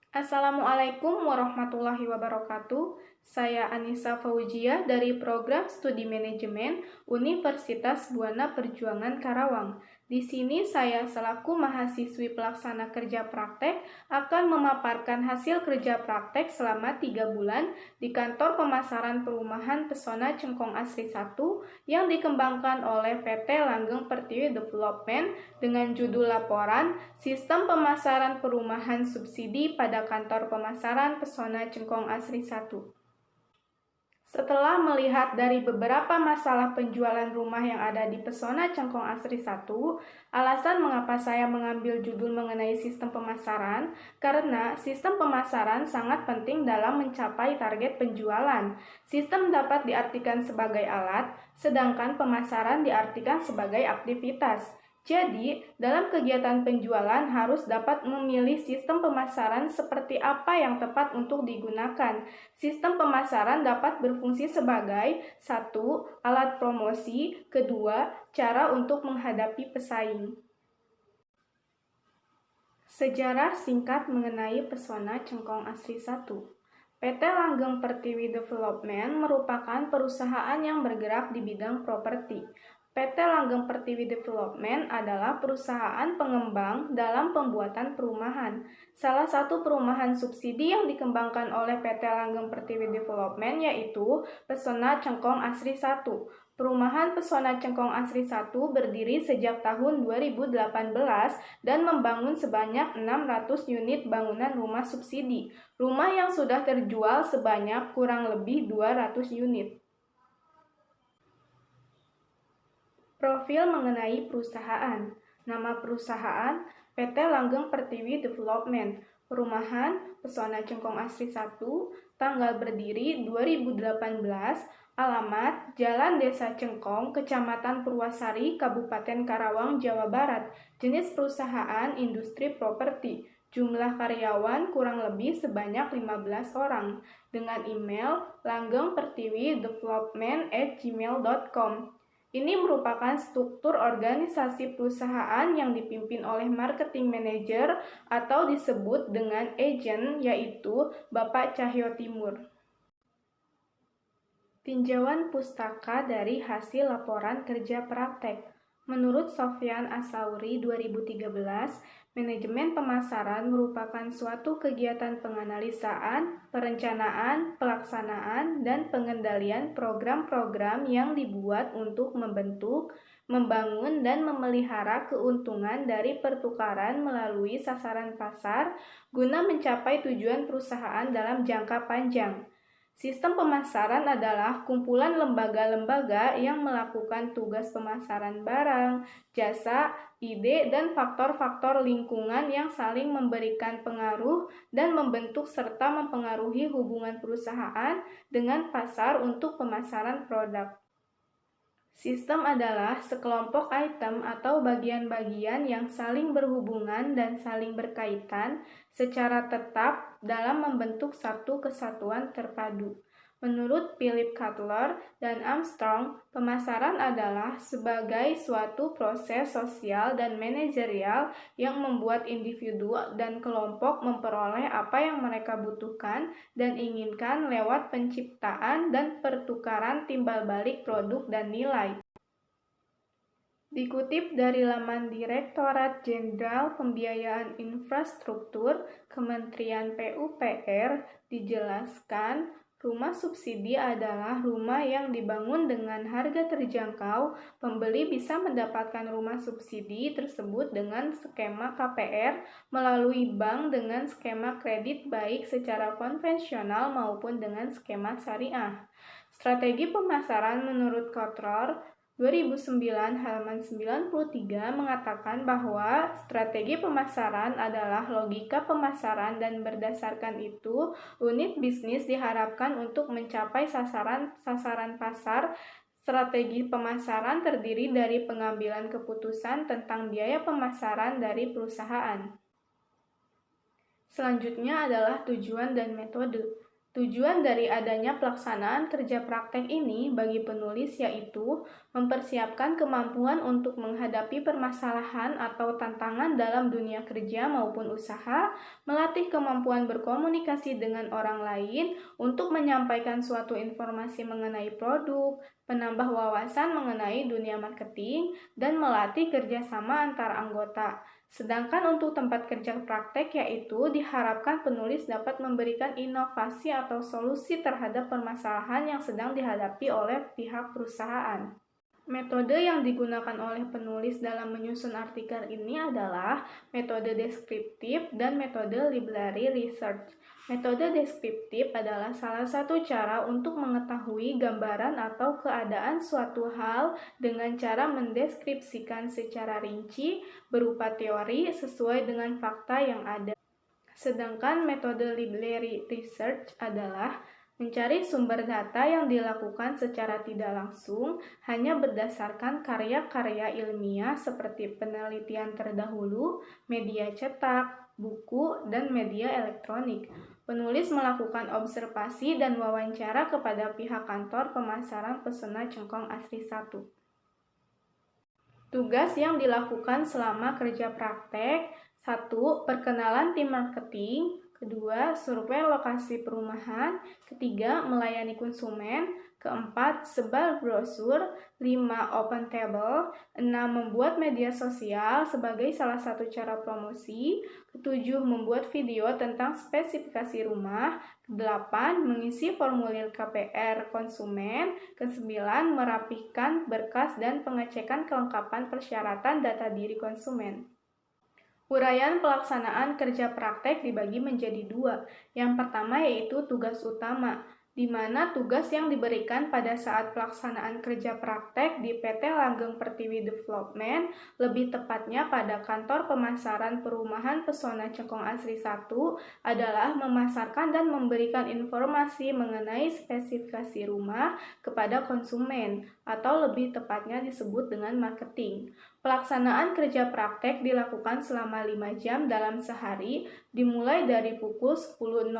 Assalamualaikum warahmatullahi wabarakatuh. Saya Anissa Fauzia dari Program Studi Manajemen Universitas Buana Perjuangan Karawang. Di sini saya selaku mahasiswi pelaksana kerja praktek akan memaparkan hasil kerja praktek selama 3 bulan di kantor pemasaran perumahan Pesona Cengkong Asri 1 yang dikembangkan oleh PT Langgeng Pertiwi Development dengan judul laporan Sistem Pemasaran Perumahan Subsidi pada Kantor Pemasaran Pesona Cengkong Asri 1. Setelah melihat dari beberapa masalah penjualan rumah yang ada di Pesona Cengkong Asri 1, alasan mengapa saya mengambil judul mengenai sistem pemasaran, karena sistem pemasaran sangat penting dalam mencapai target penjualan. Sistem dapat diartikan sebagai alat, sedangkan pemasaran diartikan sebagai aktivitas. Jadi, dalam kegiatan penjualan harus dapat memilih sistem pemasaran seperti apa yang tepat untuk digunakan. Sistem pemasaran dapat berfungsi sebagai 1. Alat promosi, 2. Cara untuk menghadapi pesaing. Sejarah singkat mengenai Pesona Cengkong Asri 1. PT Langgeng Pertiwi Development merupakan perusahaan yang bergerak di bidang properti. PT Langgeng Pertiwi Development adalah perusahaan pengembang dalam pembuatan perumahan. Salah satu perumahan subsidi yang dikembangkan oleh PT Langgeng Pertiwi Development yaitu Pesona Cengkong Asri 1. Perumahan Pesona Cengkong Asri 1 berdiri sejak tahun 2018 dan membangun sebanyak 600 unit bangunan rumah subsidi. Rumah yang sudah terjual sebanyak kurang lebih 200 unit. Profil mengenai perusahaan. Nama perusahaan PT Langgeng Pertiwi Development. Perumahan Pesona Cengkong Asri 1, tanggal berdiri 2018, alamat Jalan Desa Cengkong, Kecamatan Purwasari, Kabupaten Karawang, Jawa Barat. Jenis perusahaan industri properti. Jumlah karyawan kurang lebih sebanyak 15 orang. Dengan email langgengpertiwidevelopment@gmail.com. Ini merupakan struktur organisasi perusahaan yang dipimpin oleh marketing manager atau disebut dengan agent, yaitu Bapak Cahyo Timur. Tinjauan pustaka dari hasil laporan kerja praktek. Menurut Sofyan Asauri 2013, manajemen pemasaran merupakan suatu kegiatan penganalisaan, perencanaan, pelaksanaan, dan pengendalian program-program yang dibuat untuk membentuk, membangun, dan memelihara keuntungan dari pertukaran melalui sasaran pasar guna mencapai tujuan perusahaan dalam jangka panjang. Sistem pemasaran adalah kumpulan lembaga-lembaga yang melakukan tugas pemasaran barang, jasa, ide, dan faktor-faktor lingkungan yang saling memberikan pengaruh dan membentuk serta mempengaruhi hubungan perusahaan dengan pasar untuk pemasaran produk. Sistem adalah sekelompok item atau bagian-bagian yang saling berhubungan dan saling berkaitan secara tetap dalam membentuk satu kesatuan terpadu. Menurut Philip Kotler dan Armstrong, pemasaran adalah sebagai suatu proses sosial dan manajerial yang membuat individu dan kelompok memperoleh apa yang mereka butuhkan dan inginkan lewat penciptaan dan pertukaran timbal balik produk dan nilai. Dikutip dari laman Direktorat Jenderal Pembiayaan Infrastruktur Kementerian PUPR, dijelaskan rumah subsidi adalah rumah yang dibangun dengan harga terjangkau. Pembeli bisa mendapatkan rumah subsidi tersebut dengan skema KPR melalui bank dengan skema kredit baik secara konvensional maupun dengan skema syariah. Strategi pemasaran menurut Kotler 2009 halaman 93 mengatakan bahwa strategi pemasaran adalah logika pemasaran dan berdasarkan itu, unit bisnis diharapkan untuk mencapai sasaran pasar. Strategi pemasaran terdiri dari pengambilan keputusan tentang biaya pemasaran dari perusahaan. Selanjutnya adalah tujuan dan metode. Tujuan dari adanya pelaksanaan kerja praktek ini bagi penulis yaitu mempersiapkan kemampuan untuk menghadapi permasalahan atau tantangan dalam dunia kerja maupun usaha, melatih kemampuan berkomunikasi dengan orang lain untuk menyampaikan suatu informasi mengenai produk, penambah wawasan mengenai dunia marketing, dan melatih kerjasama antar anggota. Sedangkan untuk tempat kerja praktek yaitu diharapkan penulis dapat memberikan inovasi atau solusi terhadap permasalahan yang sedang dihadapi oleh pihak perusahaan. Metode yang digunakan oleh penulis dalam menyusun artikel ini adalah metode deskriptif dan metode library research. Metode deskriptif adalah salah satu cara untuk mengetahui gambaran atau keadaan suatu hal dengan cara mendeskripsikan secara rinci berupa teori sesuai dengan fakta yang ada. Sedangkan metode library research adalah mencari sumber data yang dilakukan secara tidak langsung hanya berdasarkan karya-karya ilmiah seperti penelitian terdahulu, media cetak, buku, dan media elektronik. Penulis melakukan observasi dan wawancara kepada pihak kantor pemasaran pesona Cengkong Asri 1. Tugas yang dilakukan selama kerja praktek: 1. Perkenalan tim marketing. 2. Survei lokasi perumahan. 3. Melayani konsumen. 4. Sebar brosur. 5. Open table. 6. Membuat media sosial sebagai salah satu cara promosi. 7. Membuat video tentang spesifikasi rumah. 8. Mengisi formulir KPR konsumen. 9. Merapihkan berkas dan pengecekan kelengkapan persyaratan data diri konsumen. Uraian pelaksanaan kerja praktek dibagi menjadi 2. Yang pertama yaitu tugas utama, di mana tugas yang diberikan pada saat pelaksanaan kerja praktek di PT Langgeng Pertiwi Development, lebih tepatnya pada kantor pemasaran perumahan Pesona Cengkong Asri 1, adalah memasarkan dan memberikan informasi mengenai spesifikasi rumah kepada konsumen, atau lebih tepatnya disebut dengan marketing. Pelaksanaan kerja praktek dilakukan selama 5 jam dalam sehari, dimulai dari pukul 10.00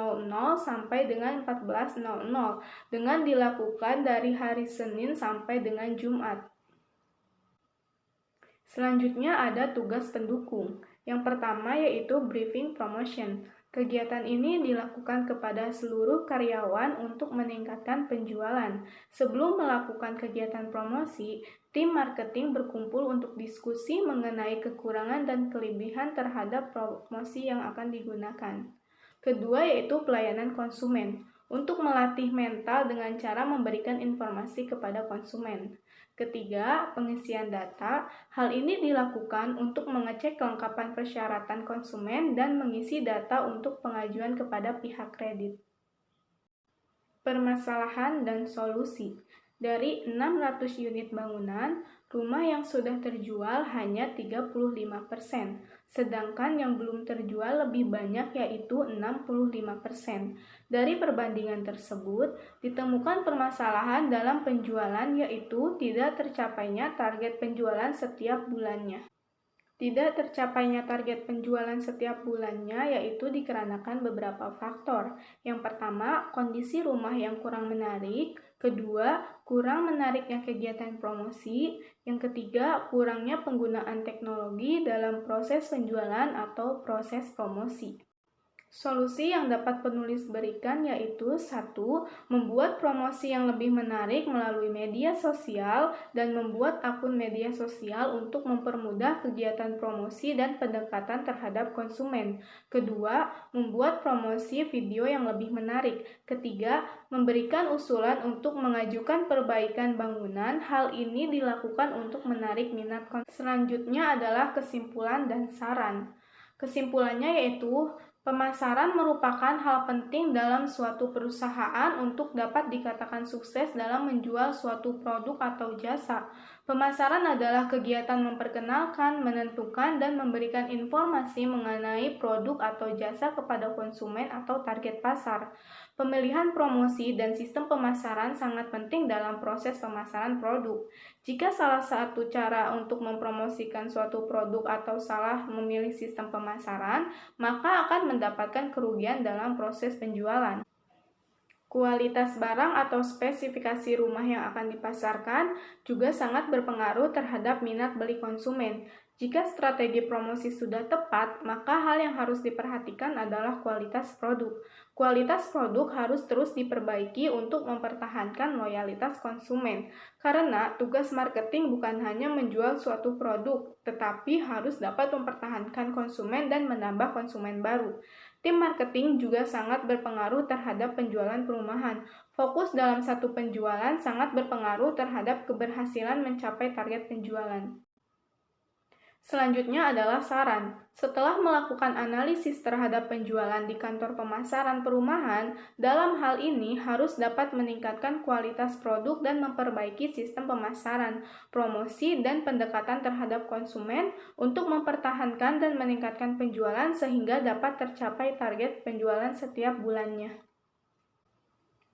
sampai dengan 14.00, dengan dilakukan dari hari Senin sampai dengan Jumat. Selanjutnya ada tugas pendukung. Yang pertama yaitu briefing promotion. Kegiatan ini dilakukan kepada seluruh karyawan untuk meningkatkan penjualan. Sebelum melakukan kegiatan promosi, tim marketing berkumpul untuk diskusi mengenai kekurangan dan kelebihan terhadap promosi yang akan digunakan. Kedua yaitu pelayanan konsumen, untuk melatih mental dengan cara memberikan informasi kepada konsumen. Ketiga, pengisian data. Hal ini dilakukan untuk mengecek kelengkapan persyaratan konsumen dan mengisi data untuk pengajuan kepada pihak kredit. Permasalahan dan solusi. Dari 600 unit bangunan, rumah yang sudah terjual hanya 35%, sedangkan yang belum terjual lebih banyak yaitu 65%. Dari perbandingan tersebut, ditemukan permasalahan dalam penjualan yaitu tidak tercapainya target penjualan setiap bulannya. Tidak tercapainya target penjualan setiap bulannya yaitu dikarenakan beberapa faktor. Yang pertama, kondisi rumah yang kurang menarik. Kedua, kurang menariknya kegiatan promosi. Yang ketiga, kurangnya penggunaan teknologi dalam proses penjualan atau proses promosi. Solusi yang dapat penulis berikan yaitu 1. Membuat promosi yang lebih menarik melalui media sosial dan membuat akun media sosial untuk mempermudah kegiatan promosi dan pendekatan terhadap konsumen. Kedua, membuat promosi video yang lebih menarik. Ketiga, memberikan usulan untuk mengajukan perbaikan bangunan. Hal ini dilakukan untuk menarik minat konsumen. Selanjutnya adalah kesimpulan dan saran. Kesimpulannya yaitu pemasaran merupakan hal penting dalam suatu perusahaan untuk dapat dikatakan sukses dalam menjual suatu produk atau jasa. Pemasaran adalah kegiatan memperkenalkan, menentukan, dan memberikan informasi mengenai produk atau jasa kepada konsumen atau target pasar. Pemilihan promosi dan sistem pemasaran sangat penting dalam proses pemasaran produk. Jika salah satu cara untuk mempromosikan suatu produk atau salah memilih sistem pemasaran, maka akan mendapatkan kerugian dalam proses penjualan. Kualitas barang atau spesifikasi rumah yang akan dipasarkan juga sangat berpengaruh terhadap minat beli konsumen. Jika strategi promosi sudah tepat, maka hal yang harus diperhatikan adalah kualitas produk. Kualitas produk harus terus diperbaiki untuk mempertahankan loyalitas konsumen. Karena tugas marketing bukan hanya menjual suatu produk, tetapi harus dapat mempertahankan konsumen dan menambah konsumen baru. Tim marketing juga sangat berpengaruh terhadap penjualan perumahan. Fokus dalam satu penjualan sangat berpengaruh terhadap keberhasilan mencapai target penjualan. Selanjutnya adalah saran. Setelah melakukan analisis terhadap penjualan di kantor pemasaran perumahan, dalam hal ini harus dapat meningkatkan kualitas produk dan memperbaiki sistem pemasaran, promosi, dan pendekatan terhadap konsumen untuk mempertahankan dan meningkatkan penjualan sehingga dapat tercapai target penjualan setiap bulannya.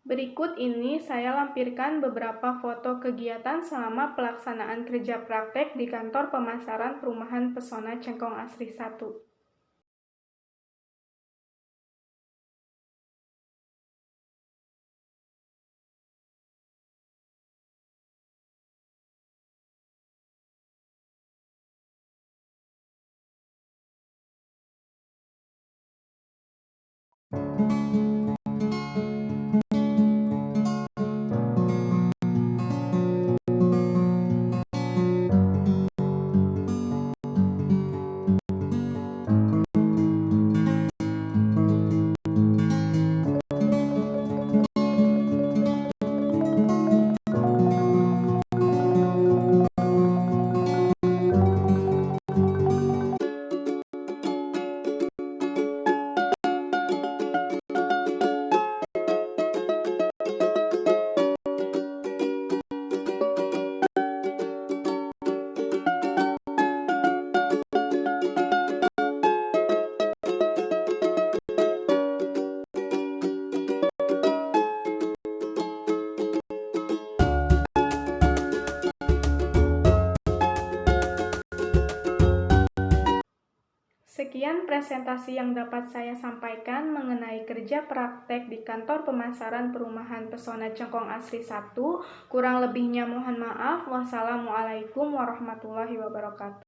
Berikut ini saya lampirkan beberapa foto kegiatan selama pelaksanaan kerja praktek di kantor pemasaran perumahan Pesona Cengkong Asri 1. Sekian presentasi yang dapat saya sampaikan mengenai kerja praktek di kantor pemasaran perumahan Pesona Cengkong Asri 1. Kurang lebihnya mohon maaf. Wassalamualaikum warahmatullahi wabarakatuh.